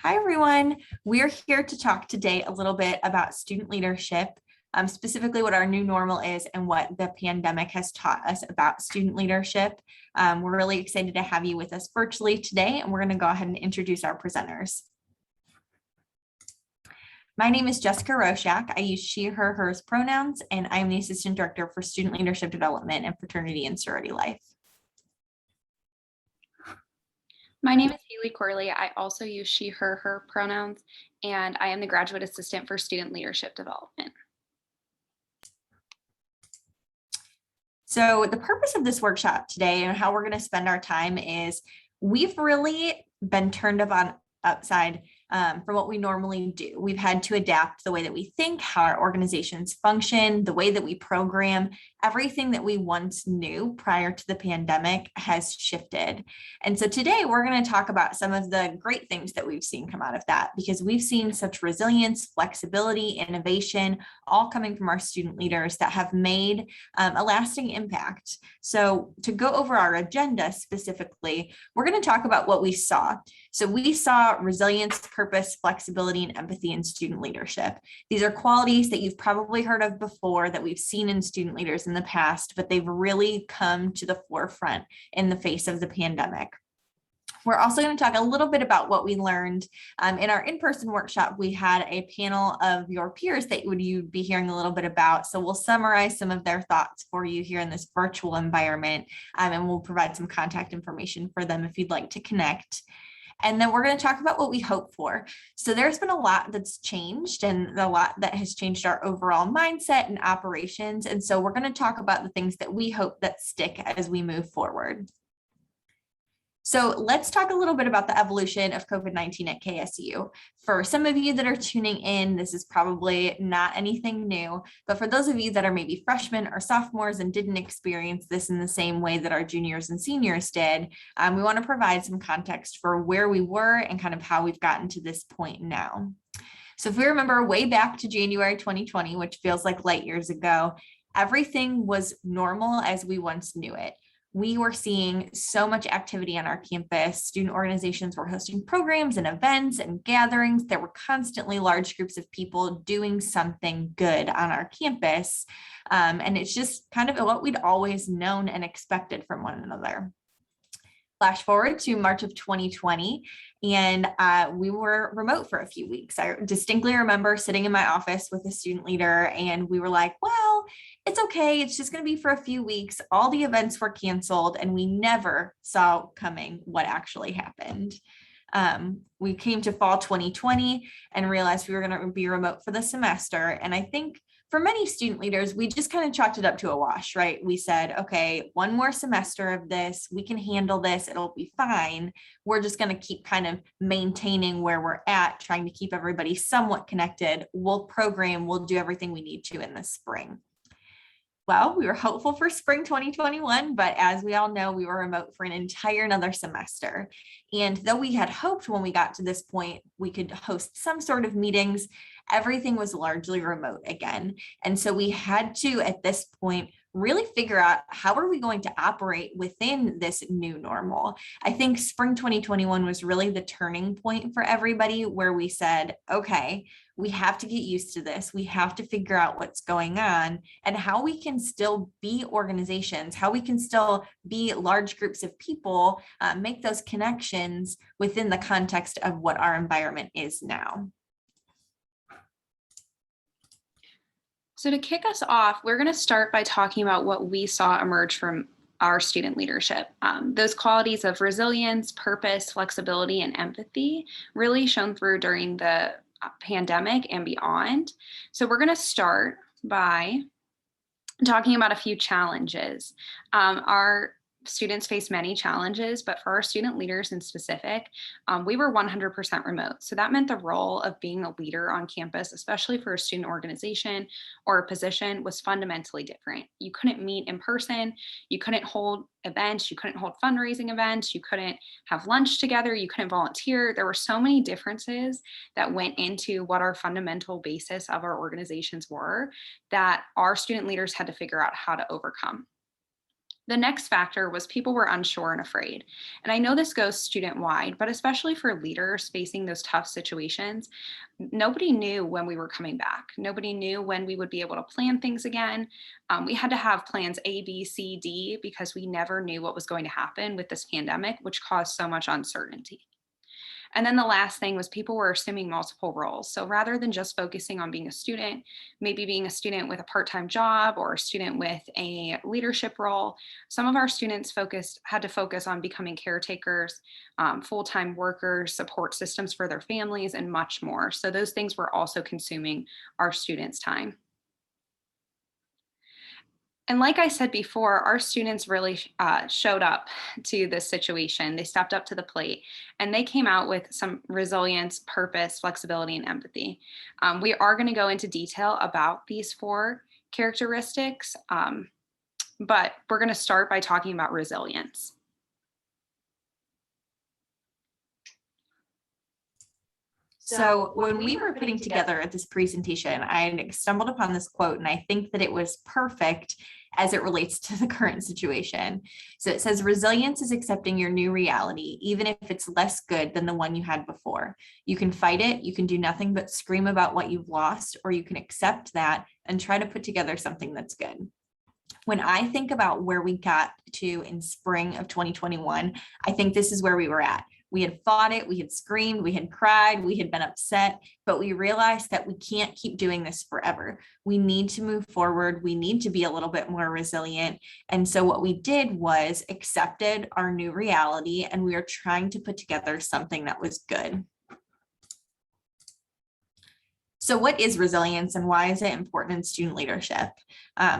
Hi, everyone. We're here to talk today a little bit about student leadership, specifically what our new normal is and what the pandemic has taught us about student leadership. We're really excited to have you with us virtually today, and we're going to go ahead and introduce our presenters. My name is Jessica Roshak. I use she, her, hers pronouns, and I am the Assistant Director for Student Leadership Development and Fraternity and Sorority Life. My name is Haley Corley. I also use she, her pronouns, and I am the Graduate Assistant for Student Leadership Development. So the purpose of this workshop today and how we're going to spend our time is we've really been turned upside from what we normally do. We've had to adapt the way that we think, how our organizations function, the way that we program. Everything that we once knew prior to the pandemic has shifted. And so today we're going to talk about some of the great things that we've seen come out of that, because we've seen such resilience, flexibility, innovation, all coming from our student leaders that have made a lasting impact. So to go over our agenda specifically, we're going to talk about what we saw. So we saw resilience, purpose, flexibility, and empathy in student leadership. These are qualities that you've probably heard of before, that we've seen in student leaders in the past, but they've really come to the forefront in the face of the pandemic. We're also going to talk a little bit about what we learned in our in-person workshop. We had a panel of your peers that you'd be hearing a little bit about. So we'll summarize some of their thoughts for you here in this virtual environment, and we'll provide some contact information for them if you'd like to connect. And then we're going to talk about what we hope for. So there's been a lot that's changed and a lot that has changed our overall mindset and operations. And so we're going to talk about the things that we hope that stick as we move forward. So let's talk a little bit about the evolution of COVID-19 at KSU. For some of you that are tuning in, this is probably not anything new, but for those of you that are maybe freshmen or sophomores and didn't experience this in the same way that our juniors and seniors did, we want to provide some context for where we were and kind of how we've gotten to this point now. So if we remember way back to January 2020, which feels like light years ago, everything was normal as we once knew it. We were seeing so much activity on our campus. Student organizations were hosting programs and events and gatherings. There were constantly large groups of people doing something good on our campus. And it's just kind of what we'd always known and expected from one another. Flash forward to March of 2020, and we were remote for a few weeks. I distinctly remember sitting in my office with a student leader, and we were like, well, it's okay. It's just going to be for a few weeks. All the events were canceled, and we never saw coming what actually happened. We came to fall 2020 and realized we were going to be remote for the semester. And I think for many student leaders, we just kind of chalked it up to a wash, right? We said, okay, one more semester of this, we can handle this, it'll be fine. We're just going to keep kind of maintaining where we're at, trying to keep everybody somewhat connected. We'll program, we'll do everything we need to in the spring. Well, we were hopeful for spring 2021, but as we all know, we were remote for an entire another semester. And though we had hoped when we got to this point, we could host some sort of meetings, everything was largely remote again. And so we had to, at this point, really figure out how are we going to operate within this new normal. I think spring 2021 was really the turning point for everybody where we said, okay, we have to get used to this. We have to figure out what's going on and how we can still be organizations, how we can still be large groups of people, make those connections within the context of what our environment is now. So to kick us off, we're going to start by talking about what we saw emerge from our student leadership. Those qualities of resilience, purpose, flexibility, and empathy really shone through during the pandemic and beyond. So we're going to start by talking about a few challenges. Our students face many challenges, but for our student leaders in specific, we were 100% remote. So that meant the role of being a leader on campus, especially for a student organization or a position, was fundamentally different. You couldn't meet in person, you couldn't hold events, you couldn't hold fundraising events, you couldn't have lunch together, you couldn't volunteer. There were so many differences that went into what our fundamental basis of our organizations were that our student leaders had to figure out how to overcome. The next factor was people were unsure and afraid. And I know this goes student-wide, but especially for leaders facing those tough situations, nobody knew when we were coming back. Nobody knew when we would be able to plan things again. We had to have plans A, B, C, D because we never knew what was going to happen with this pandemic, which caused so much uncertainty. And then the last thing was people were assuming multiple roles. So rather than just focusing on being a student, maybe being a student with a part-time job or a student with a leadership role, some of our students had to focus on becoming caretakers, full-time workers, support systems for their families, and much more. So those things were also consuming our students' time. And like I said before, our students really showed up to this situation. They stepped up to the plate and they came out with some resilience, purpose, flexibility, and empathy. We are going to go into detail about these four characteristics, but we're going to start by talking about resilience. So when we were putting together this presentation, I stumbled upon this quote, and I think that it was perfect as it relates to the current situation. So it says, resilience is accepting your new reality, even if it's less good than the one you had before. You can fight it, you can do nothing but scream about what you've lost, or you can accept that and try to put together something that's good. When I think about where we got to in spring of 2021, I think this is where we were at. We had fought it, we had screamed, we had cried, we had been upset, but we realized that we can't keep doing this forever. We need to move forward. We need to be a little bit more resilient. And so what we did was accepted our new reality, and we are trying to put together something that was good. So what is resilience and why is it important in student leadership?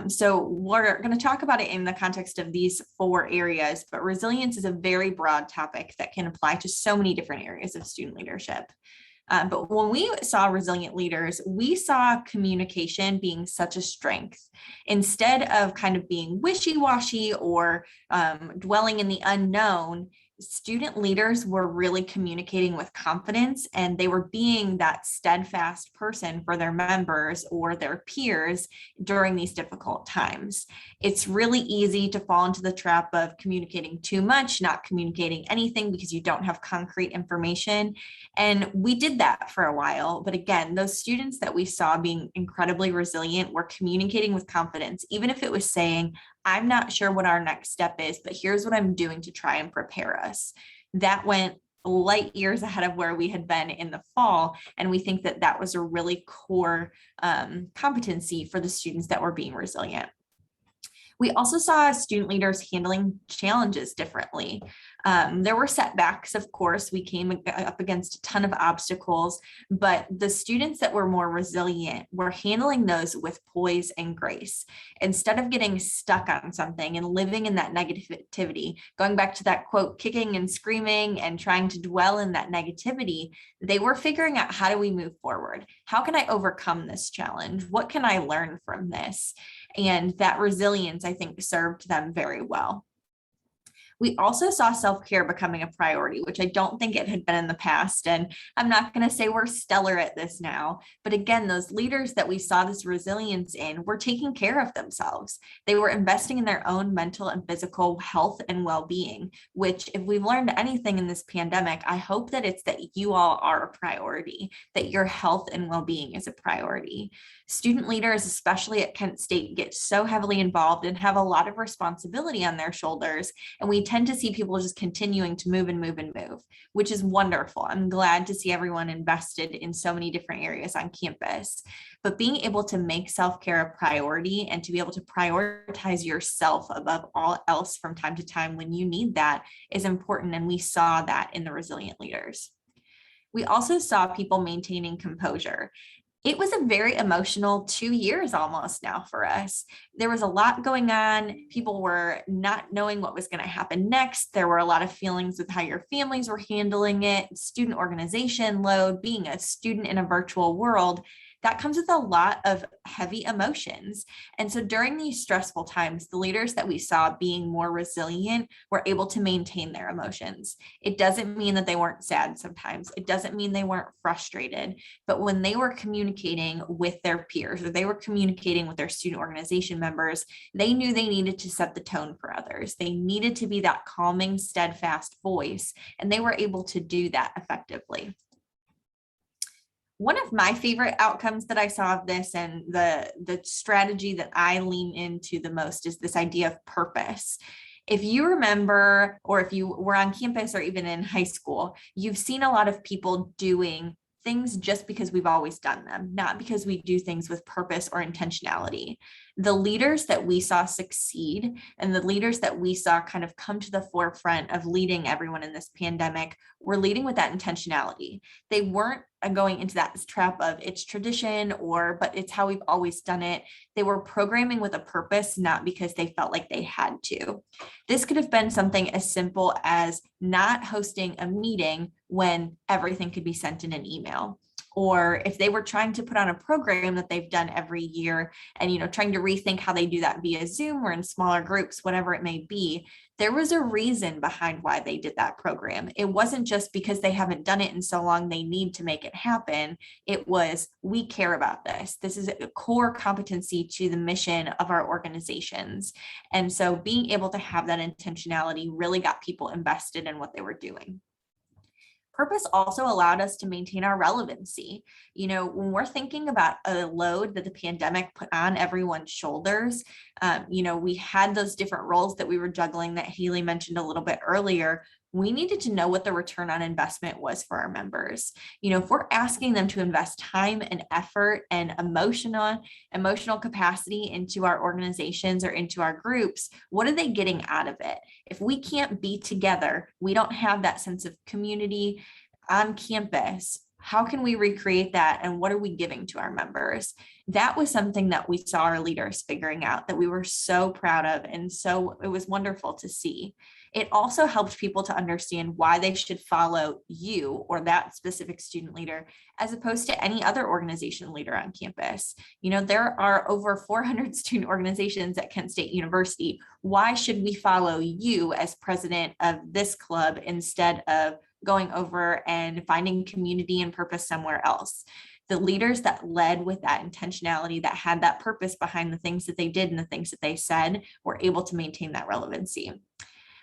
So we're going to talk about it in the context of these four areas, but resilience is a very broad topic that can apply to so many different areas of student leadership. But when we saw resilient leaders, we saw communication being such a strength. Instead of kind of being wishy-washy or dwelling in the unknown, student leaders were really communicating with confidence, and they were being that steadfast person for their members or their peers during these difficult times. It's really easy to fall into the trap of communicating too much, not communicating anything because you don't have concrete information. And we did that for a while. But again, those students that we saw being incredibly resilient were communicating with confidence, even if it was saying, I'm not sure what our next step is, but here's what I'm doing to try and prepare us. That went light years ahead of where we had been in the fall. And we think that that was a really core competency for the students that were being resilient. We also saw student leaders handling challenges differently. There were setbacks, of course. We came up against a ton of obstacles, but the students that were more resilient were handling those with poise and grace. Instead of getting stuck on something and living in that negativity, going back to that quote, kicking and screaming and trying to dwell in that negativity, they were figuring out, how do we move forward? How can I overcome this challenge? What can I learn from this? And that resilience, I think, served them very well. We also saw self-care becoming a priority, which I don't think it had been in the past. And I'm not going to say we're stellar at this now, but again, those leaders that we saw this resilience in were taking care of themselves. They were investing in their own mental and physical health and well-being, which, if we've learned anything in this pandemic, I hope that it's that you all are a priority, that your health and well-being is a priority. Student leaders, especially at Kent State, get so heavily involved and have a lot of responsibility on their shoulders. And we tend to see people just continuing to move and move and move, which is wonderful. I'm glad to see everyone invested in so many different areas on campus. But being able to make self-care a priority and to be able to prioritize yourself above all else from time to time when you need that is important. And we saw that in the resilient leaders. We also saw people maintaining composure. It was a very emotional 2 years almost now for us. There was a lot going on. People were not knowing what was going to happen next. There were a lot of feelings with how your families were handling it, student organization load, being a student in a virtual world. that comes with a lot of heavy emotions. And so during these stressful times, the leaders that we saw being more resilient were able to maintain their emotions. It doesn't mean that they weren't sad sometimes. It doesn't mean they weren't frustrated, but when they were communicating with their peers or they were communicating with their student organization members, they knew they needed to set the tone for others. They needed to be that calming, steadfast voice, and they were able to do that effectively. One of my favorite outcomes that I saw of this, and the strategy that I lean into the most, is this idea of purpose. If you remember, or if you were on campus or even in high school, you've seen a lot of people doing things just because we've always done them, not because we do things with purpose or intentionality. The leaders that we saw succeed and the leaders that we saw kind of come to the forefront of leading everyone in this pandemic were leading with that intentionality. They weren't going into that trap of it's tradition but it's how we've always done it. They were programming with a purpose, not because they felt like they had to. This could have been something as simple as not hosting a meeting when everything could be sent in an email. Or if they were trying to put on a program that they've done every year and, trying to rethink how they do that via Zoom or in smaller groups, whatever it may be, there was a reason behind why they did that program. It wasn't just because they haven't done it in so long, they need to make it happen. It was, we care about this. This is a core competency to the mission of our organizations. And so being able to have that intentionality really got people invested in what they were doing. Purpose also allowed us to maintain our relevancy. When we're thinking about a load that the pandemic put on everyone's shoulders, we had those different roles that we were juggling that Haley mentioned a little bit earlier. We needed to know what the return on investment was for our members. If we're asking them to invest time and effort and emotional capacity into our organizations or into our groups, what are they getting out of it? If we can't be together, we don't have that sense of community on campus. How can we recreate that? And what are we giving to our members? That was something that we saw our leaders figuring out that we were so proud of. And so it was wonderful to see. It also helped people to understand why they should follow you or that specific student leader as opposed to any other organization leader on campus. There are over 400 student organizations at Kent State University. Why should we follow you as president of this club instead of going over and finding community and purpose somewhere else? The leaders that led with that intentionality, that had that purpose behind the things that they did and the things that they said, were able to maintain that relevancy.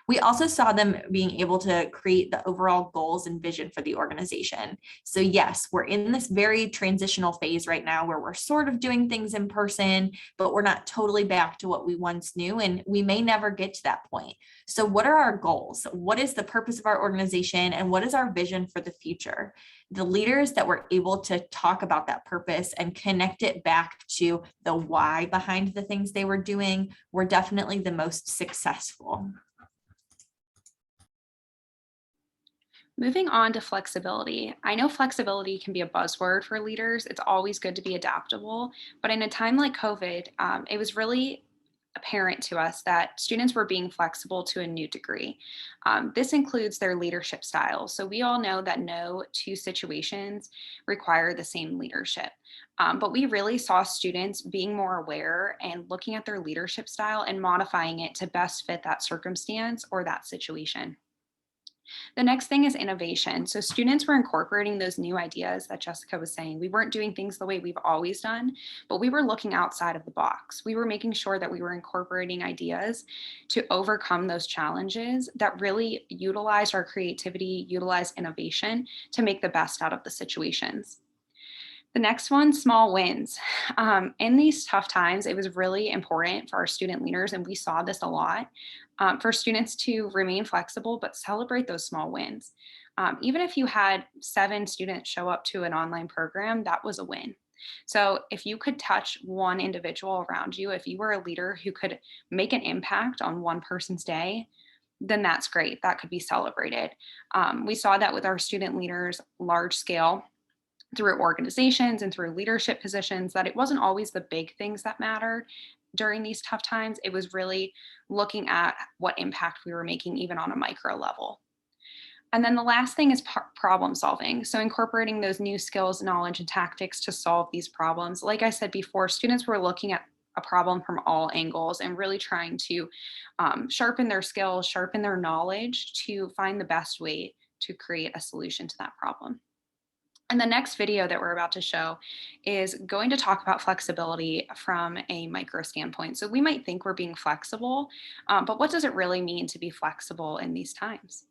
We also saw them being able to create the overall goals and vision for the organization. So yes, we're in this very transitional phase right now where we're sort of doing things in person, but we're not totally back to what we once knew, and we may never get to that point. So what are our goals? What is the purpose of our organization, and what is our vision for the future? The leaders that were able to talk about that purpose and connect it back to the why behind the things they were doing were definitely the most successful. Moving on to flexibility. I know flexibility can be a buzzword for leaders. It's always good to be adaptable, but in a time like COVID, it was really apparent to us that students were being flexible to a new degree. This includes their leadership styles. So we all know that no two situations require the same leadership. But we really saw students being more aware and looking at their leadership style and modifying it to best fit that circumstance or that situation. The next thing is innovation. So students were incorporating those new ideas that Jessica was saying. We weren't doing things the way we've always done, but we were looking outside of the box. We were making sure that we were incorporating ideas to overcome those challenges that really utilize our creativity, utilize innovation to make the best out of the situations. The next one, small wins. In these tough times, it was really important for our student leaders, and we saw this a lot, for students to remain flexible, but celebrate those small wins. Even if you had 7 students show up to an online program, that was a win. So if you could touch one individual around you, if you were a leader who could make an impact on one person's day, then that's great. That could be celebrated. We saw that with our student leaders large scale through organizations and through leadership positions, that it wasn't always the big things that mattered during these tough times. It was really looking at what impact we were making even on a micro level. And then the last thing is problem solving. So incorporating those new skills, knowledge, and tactics to solve these problems. Like I said before, students were looking at a problem from all angles and really trying to sharpen their skills, sharpen their knowledge to find the best way to create a solution to that problem. And the next video that we're about to show is going to talk about flexibility from a micro standpoint. So we might think we're being flexible, but what does it really mean to be flexible in these times?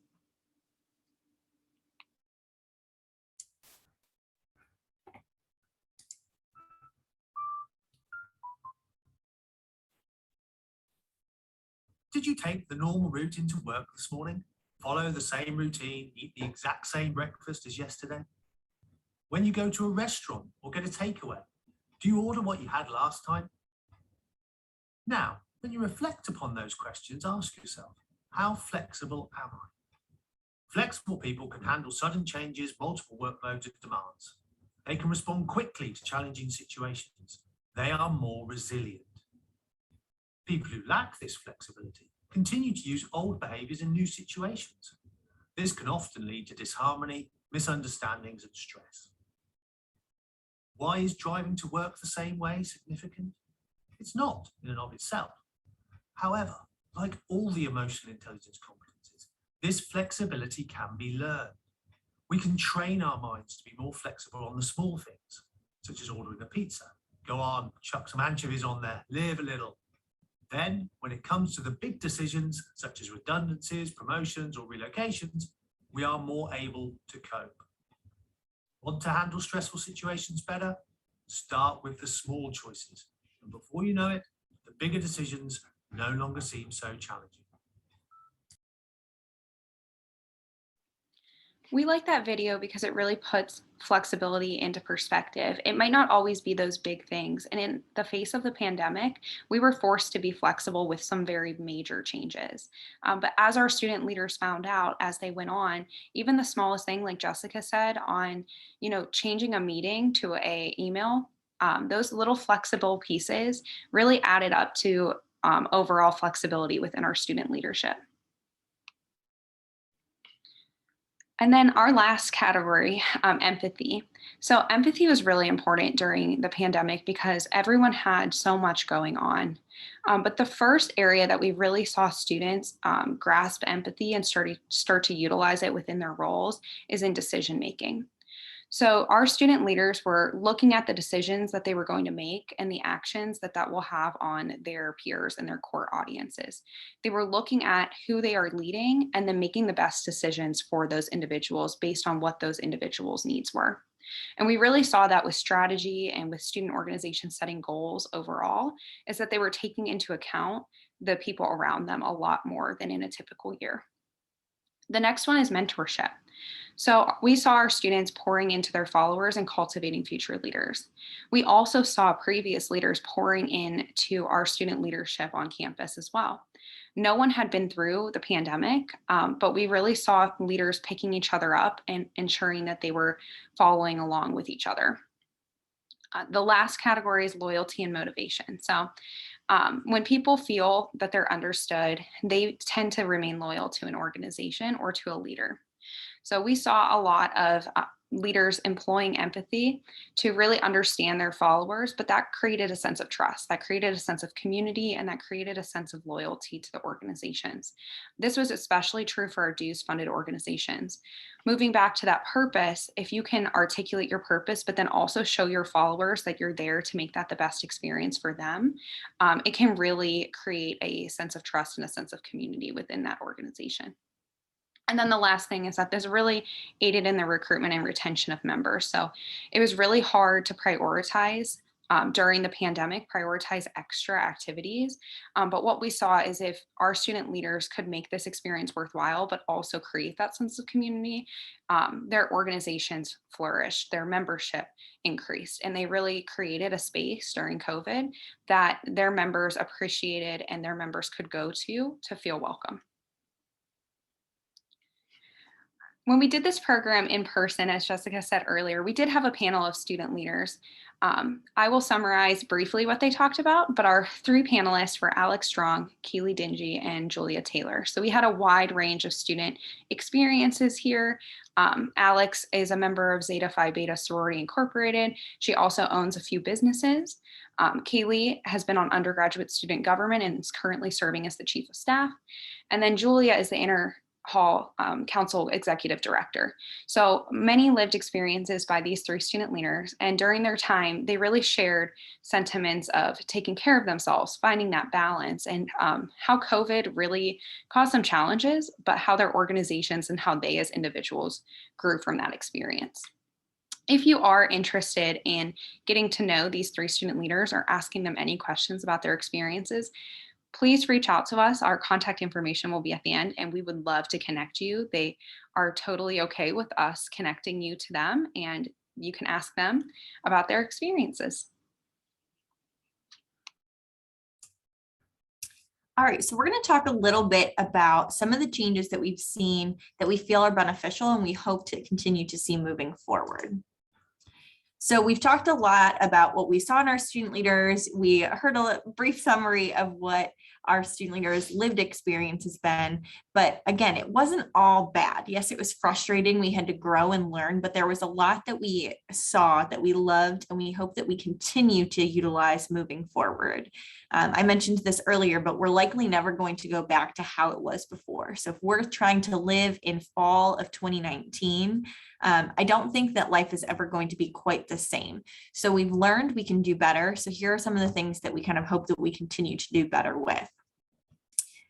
Did you take the normal route into work this morning? Follow the same routine, eat the exact same breakfast as yesterday? When you go to a restaurant or get a takeaway, do you order what you had last time? Now, when you reflect upon those questions, ask yourself, how flexible am I? Flexible people can handle sudden changes, multiple workloads and demands. They can respond quickly to challenging situations. They are more resilient. People who lack this flexibility continue to use old behaviours in new situations. This can often lead to disharmony, misunderstandings and stress. Why is driving to work the same way significant? It's not in and of itself. However, like all the emotional intelligence competencies, this flexibility can be learned. We can train our minds to be more flexible on the small things, such as ordering a pizza. Go on, chuck some anchovies on there, live a little. Then, when it comes to the big decisions, such as redundancies, promotions, or relocations, we are more able to cope. Want to handle stressful situations better? Start with the small choices. And before you know it, the bigger decisions no longer seem so challenging. We like that video because it really puts flexibility into perspective. It might not always be those big things. And in the face of the pandemic, we were forced to be flexible with some very major changes. But as our student leaders found out as they went on, even the smallest thing, like Jessica said, on changing a meeting to a email, those little flexible pieces really added up to overall flexibility within our student leadership. And then our last category, empathy. So empathy was really important during the pandemic because everyone had so much going on. But the first area that we really saw students grasp empathy and start to utilize it within their roles is in decision making. So our student leaders were looking at the decisions that they were going to make and the actions that will have on their peers and their core audiences. They were looking at who they are leading and then making the best decisions for those individuals based on what those individuals' needs were. And we really saw that with strategy and with student organizations setting goals overall, is that they were taking into account the people around them a lot more than in a typical year. The next one is mentorship. So we saw our students pouring into their followers and cultivating future leaders. We also saw previous leaders pouring into our student leadership on campus as well. No one had been through the pandemic, but we really saw leaders picking each other up and ensuring that they were following along with each other. The last category is loyalty and motivation. So when people feel that they're understood, they tend to remain loyal to an organization or to a leader. So we saw a lot of leaders employing empathy to really understand their followers, but that created a sense of trust, that created a sense of community, and that created a sense of loyalty to the organizations. This was especially true for our dues-funded organizations. Moving back to that purpose, if you can articulate your purpose, but then also show your followers that you're there to make that the best experience for them, it can really create a sense of trust and a sense of community within that organization. And then the last thing is that this really aided in the recruitment and retention of members. So it was really hard to prioritize during the pandemic, prioritize extra activities. But what we saw is if our student leaders could make this experience worthwhile, but also create that sense of community, their organizations flourished, their membership increased, and they really created a space during COVID that their members appreciated and their members could go to feel welcome. When we did this program in person, as Jessica said earlier, we did have a panel of student leaders. I will summarize briefly what they talked about, but our three panelists were Alex Strong, Keely Dingy, and Julia Taylor. So we had a wide range of student experiences here. Alex is a member of Zeta Phi Beta Sorority Incorporated. She also owns a few businesses. Kaylee has been on undergraduate student government and is currently serving as the chief of staff. And then Julia is the Hall Council Executive Director. So many lived experiences by these three student leaders. And during their time, they really shared sentiments of taking care of themselves, finding that balance, and how COVID really caused some challenges, but how their organizations and how they as individuals grew from that experience. If you are interested in getting to know these three student leaders or asking them any questions about their experiences, please reach out to us. Our contact information will be at the end, and we would love to connect you. They are totally okay with us connecting you to them, and you can ask them about their experiences. All right, so we're going to talk a little bit about some of the changes that we've seen that we feel are beneficial and we hope to continue to see moving forward. So we've talked a lot about what we saw in our student leaders. We heard a brief summary of what our student leaders' lived experience has been. But again, it wasn't all bad. Yes, it was frustrating. We had to grow and learn, but there was a lot that we saw that we loved, and we hope that we continue to utilize moving forward. I mentioned this earlier, but we're likely never going to go back to how it was before. So if we're trying to live in fall of 2019, I don't think that life is ever going to be quite the same. So we've learned we can do better. So here are some of the things that we kind of hope that we continue to do better with.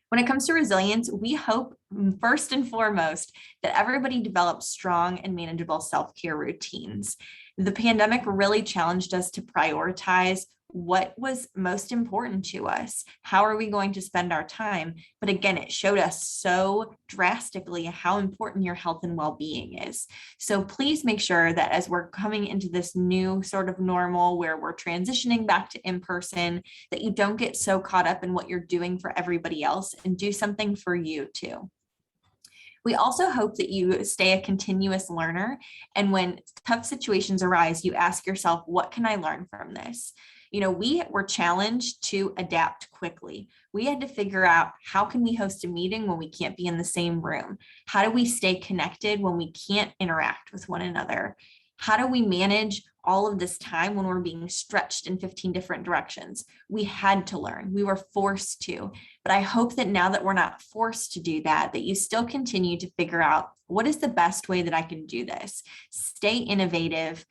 When it comes to resilience, we hope first and foremost that everybody develops strong and manageable self-care routines. The pandemic really challenged us to prioritize what was most important to us. How are we going to spend our time? But again, it showed us so drastically how important your health and well-being is. So please make sure that as we're coming into this new sort of normal where we're transitioning back to in-person, that you don't get so caught up in what you're doing for everybody else and do something for you too. We also hope that you stay a continuous learner. And when tough situations arise, you ask yourself, what can I learn from this? You know, we were challenged to adapt quickly. We had to figure out, how can we host a meeting when we can't be in the same room? How do we stay connected when we can't interact with one another? How do we manage all of this time when we're being stretched in 15 different directions? We had to learn. We were forced to. But I hope that now that we're not forced to do that, that you still continue to figure out, what is the best way that I can do this? Stay innovative,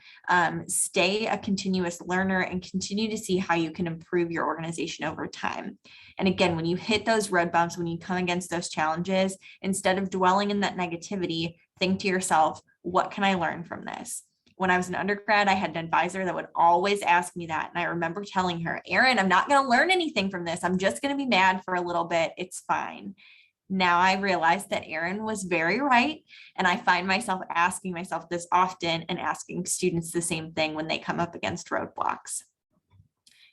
stay a continuous learner, and continue to see how you can improve your organization over time. And again, when you hit those road bumps, when you come against those challenges, instead of dwelling in that negativity, think to yourself, what can I learn from this? When I was an undergrad, I had an advisor that would always ask me that. And I remember telling her, Erin, I'm not going to learn anything from this. I'm just going to be mad for a little bit. It's fine. Now I realize that Erin was very right. And I find myself asking myself this often and asking students the same thing when they come up against roadblocks.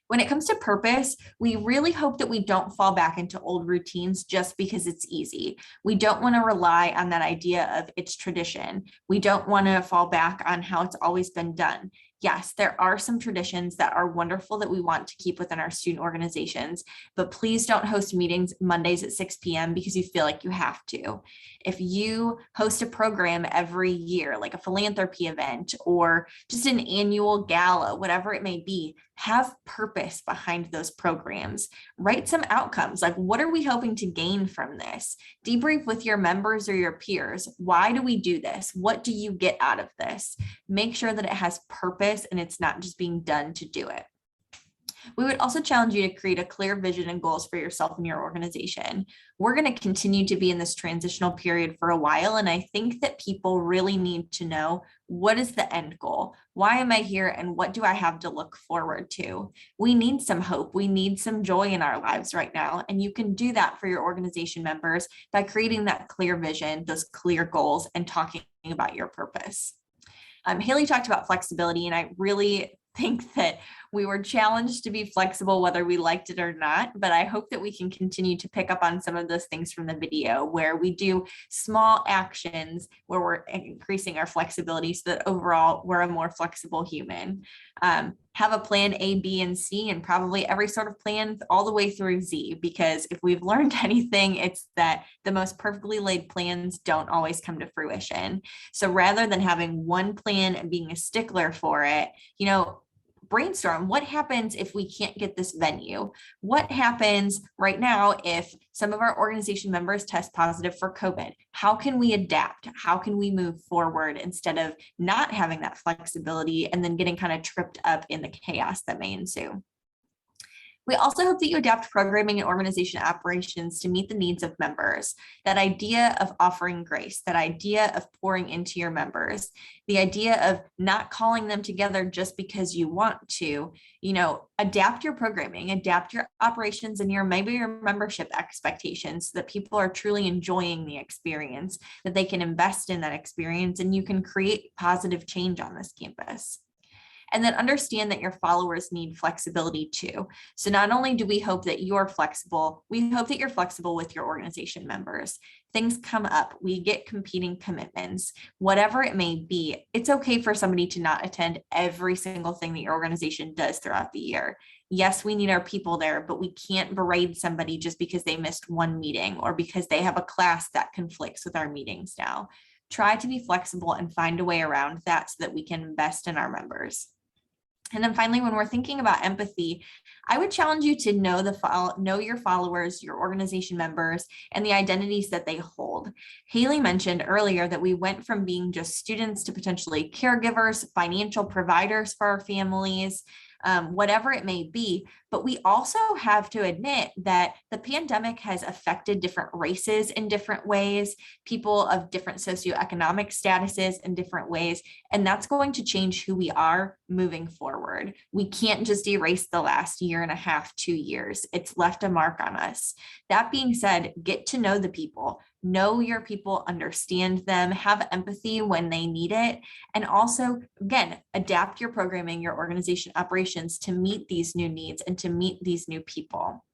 When it comes to purpose, we really hope that we don't fall back into old routines just because it's easy. We don't want to rely on that idea of it's tradition. We don't want to fall back on how it's always been done. Yes, there are some traditions that are wonderful that we want to keep within our student organizations, but please don't host meetings Mondays at 6 p.m. because you feel like you have to. If you host a program every year, like a philanthropy event or just an annual gala, whatever it may be, have purpose behind those programs. Write some outcomes, like what are we hoping to gain from this? Debrief with your members or your peers. Why do we do this? What do you get out of this? Make sure that it has purpose and it's not just being done to do it. We would also challenge you to create a clear vision and goals for yourself and your organization. We're going to continue to be in this transitional period for a while, and I think that people really need to know, what is the end goal? Why am I here, and what do I have to look forward to? We need some hope. We need some joy in our lives right now, and you can do that for your organization members by creating that clear vision, those clear goals, and talking about your purpose. Haley talked about flexibility, and I really think that We were challenged to be flexible, whether we liked it or not, but I hope that we can continue to pick up on some of those things from the video where we do small actions where we're increasing our flexibility so that overall we're a more flexible human. Have a plan A, B, and C, and probably every sort of plan all the way through Z, because if we've learned anything, it's that the most perfectly laid plans don't always come to fruition. So rather than having one plan and being a stickler for it, brainstorm what happens if we can't get this venue. What happens right now if some of our organization members test positive for COVID? How can we adapt? How can we move forward instead of not having that flexibility and then getting kind of tripped up in the chaos that may ensue? We also hope that you adapt programming and organization operations to meet the needs of members. That idea of offering grace, that idea of pouring into your members, the idea of not calling them together just because you want to, adapt your programming, adapt your operations and maybe your membership expectations so that people are truly enjoying the experience, that they can invest in that experience and you can create positive change on this campus. And then understand that your followers need flexibility too. So not only do we hope that you're flexible, we hope that you're flexible with your organization members. Things come up, we get competing commitments, whatever it may be. It's okay for somebody to not attend every single thing that your organization does throughout the year. Yes, we need our people there, but we can't berate somebody just because they missed one meeting or because they have a class that conflicts with our meetings now. Try to be flexible and find a way around that so that we can invest in our members. And then finally, when we're thinking about empathy, I would challenge you to know your followers, your organization members, and the identities that they hold. Haley mentioned earlier that we went from being just students to potentially caregivers, financial providers for our families, whatever it may be. But we also have to admit that the pandemic has affected different races in different ways, people of different socioeconomic statuses in different ways, and that's going to change who we are moving forward. We can't just erase the last year and a half, 2 years. It's left a mark on us. That being said, get to know the people. Know your people, understand them, have empathy when they need it, and also, again, adapt your programming, your organization operations to meet these new needs and to meet these new people.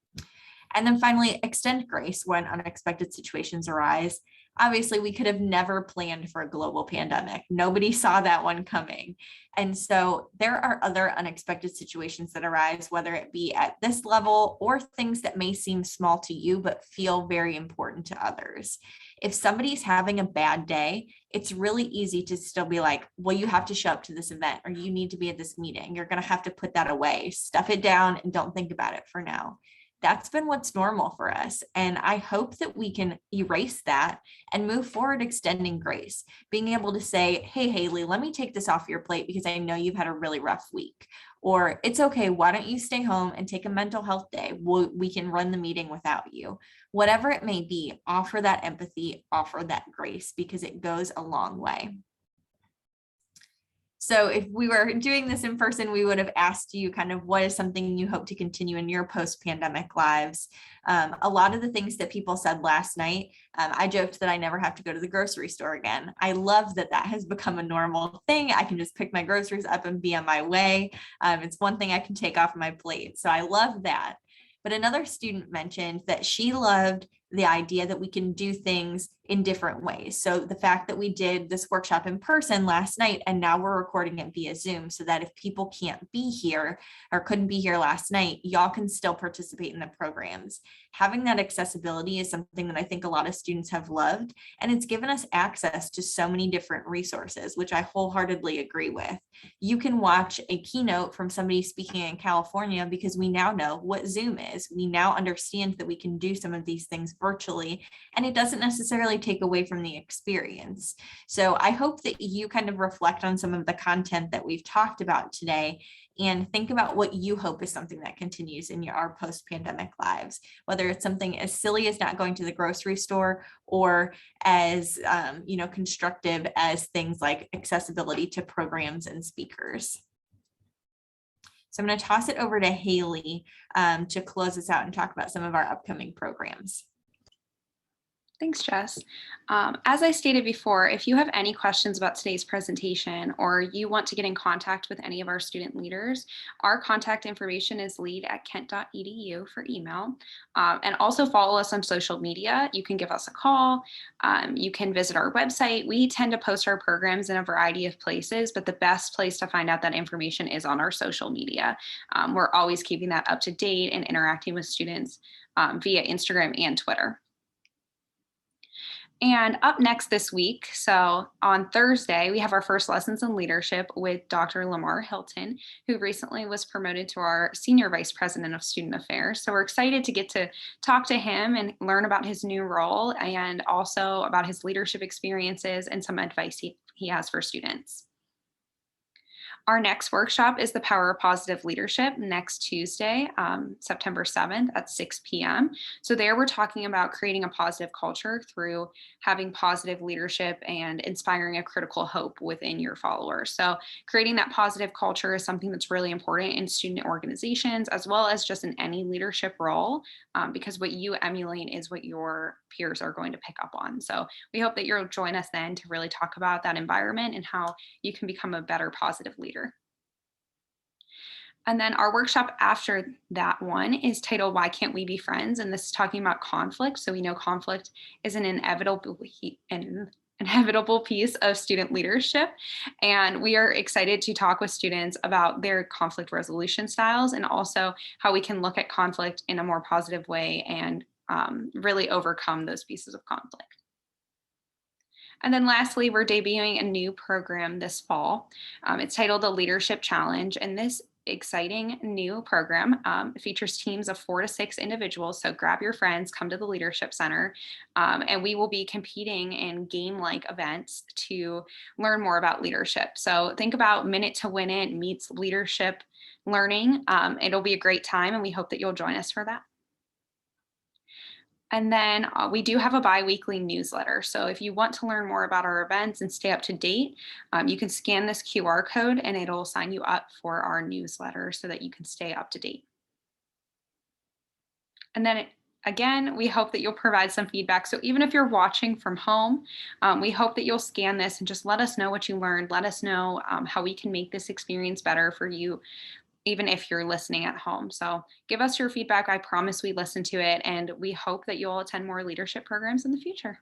And then finally, extend grace when unexpected situations arise. Obviously, we could have never planned for a global pandemic. Nobody saw that one coming. And so there are other unexpected situations that arise, whether it be at this level or things that may seem small to you, but feel very important to others. If somebody's having a bad day, it's really easy to still be like, well, you have to show up to this event or you need to be at this meeting. You're going to have to put that away, stuff it down and don't think about it for now. That's been what's normal for us. And I hope that we can erase that and move forward extending grace, being able to say, hey, Haley, let me take this off your plate because I know you've had a really rough week. Or it's okay, why don't you stay home and take a mental health day? We can run the meeting without you. Whatever it may be, offer that empathy, offer that grace because it goes a long way. So if we were doing this in person, we would have asked you kind of what is something you hope to continue in your post-pandemic lives. A lot of the things that people said last night, I joked that I never have to go to the grocery store again. I love that that has become a normal thing. I can just pick my groceries up and be on my way. It's one thing I can take off my plate. So I love that. But another student mentioned that she loved the idea that we can do things in different ways. So the fact that we did this workshop in person last night and now we're recording it via Zoom so that if people can't be here or couldn't be here last night, y'all can still participate in the programs. Having that accessibility is something that I think a lot of students have loved, and it's given us access to so many different resources, which I wholeheartedly agree with. You can watch a keynote from somebody speaking in California because we now know what Zoom is. We now understand that we can do some of these things virtually, and it doesn't necessarily take away from the experience. So I hope that you kind of reflect on some of the content that we've talked about today and think about what you hope is something that continues in our post-pandemic lives, whether it's something as silly as not going to the grocery store or as constructive as things like accessibility to programs and speakers. So I'm going to toss it over to Haley to close us out and talk about some of our upcoming programs. Thanks, Jess. As I stated before, if you have any questions about today's presentation or you want to get in contact with any of our student leaders, our contact information is lead@kent.edu for email. And also follow us on social media. You can give us a call. You can visit our website. We tend to post our programs in a variety of places, but the best place to find out that information is on our social media. We're always keeping that up to date and interacting with students via Instagram and Twitter. And up next this week, so on Thursday, we have our first lessons in leadership with Dr. Lamar Hilton, who recently was promoted to our Senior Vice President of Student Affairs. So we're excited to get to talk to him and learn about his new role and also about his leadership experiences and some advice he has for students. Our next workshop is the Power of Positive Leadership next Tuesday, September 7th at 6 p.m. So there we're talking about creating a positive culture through having positive leadership and inspiring a critical hope within your followers. So creating that positive culture is something that's really important in student organizations as well as just in any leadership role, because what you emulate is what your peers are going to pick up on. So we hope that you'll join us then to really talk about that environment and how you can become a better positive leader. And then our workshop after that one is titled Why Can't We Be Friends? And this is talking about conflict. So we know conflict is an inevitable piece of student leadership. And we are excited to talk with students about their conflict resolution styles and also how we can look at conflict in a more positive way and really overcome those pieces of conflict. And then lastly, we're debuting a new program this fall. It's titled the Leadership Challenge. And this exciting new program features teams of 4 to 6 individuals. So grab your friends, come to the Leadership Center, and we will be competing in game-like events to learn more about leadership. So think about Minute to Win It meets leadership learning. It'll be a great time, and we hope that you'll join us for that. And then we do have a bi-weekly newsletter. So if you want to learn more about our events and stay up to date, you can scan this QR code and it'll sign you up for our newsletter so that you can stay up to date. And then again, we hope that you'll provide some feedback. So even if you're watching from home, we hope that you'll scan this and just let us know what you learned. Let us know how we can make this experience better for you, even if you're listening at home. So give us your feedback. I promise we listen to it, and we hope that you'll attend more leadership programs in the future.